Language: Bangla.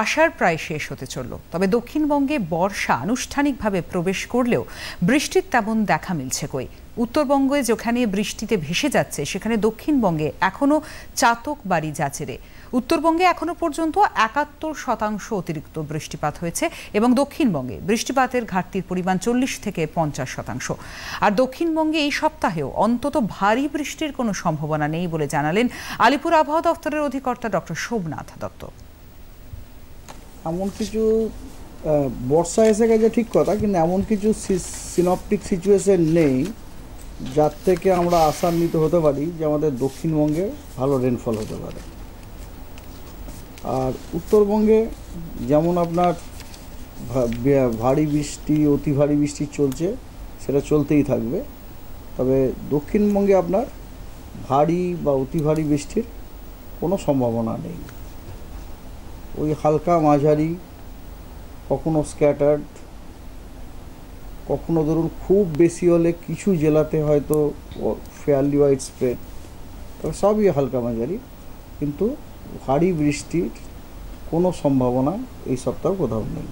আষাঢ় প্রায় শেষ হতে চলল, তবে দক্ষিণবঙ্গে বর্ষা আনুষ্ঠানিকভাবে প্রবেশ করলেও বৃষ্টির তেমন দেখা মিলছে কই। উত্তরবঙ্গে যেখানে বৃষ্টিতে ভেসে যাচ্ছে, সেখানে দক্ষিণবঙ্গে এখনো চাতক বাড়ি যাচেরে। উত্তরবঙ্গে এখনো পর্যন্ত ৭১% অতিরিক্ত বৃষ্টিপাত হয়েছে এবং দক্ষিণবঙ্গে বৃষ্টিপাতের ঘাটতির পরিমাণ ৪০ থেকে ৫০%। আর দক্ষিণবঙ্গে এই সপ্তাহেও অন্তত ভারী বৃষ্টির কোনো সম্ভাবনা নেই বলে জানালেন আলিপুর আবহাওয়া দফতরের অধিকর্তা ডক্টর সোমনাথ দত্ত। এমন কিছু বর্ষা এসে গেছে ঠিক কথা, কিন্তু এমন কিছু সিনপটিক সিচুয়েশন নেই যার থেকে আমরা আশান্বিত হতে পারি যে আমাদের দক্ষিণবঙ্গে ভালো রেনফল হতে পারে। আর উত্তরবঙ্গে যেমন আপনার ভারী বৃষ্টি, অতি ভারী বৃষ্টি চলছে, সেটা চলতেই থাকবে। তবে দক্ষিণবঙ্গে আপনার ভারী বা অতি ভারী বৃষ্টির কোনো সম্ভাবনা নেই। ওই হালকা মাঝারি, কখনো স্ক্যাটার্ড, কখনো ধরুন খুব বেশি হলে কিছু জেলাতে হয়তো ফেয়ারলি ওয়াইড স্প্রেড, তবে সবই হালকা মাঝারি। কিন্তু ভারী বৃষ্টির কোনো সম্ভাবনা এই সপ্তাহে কোথাও নেই।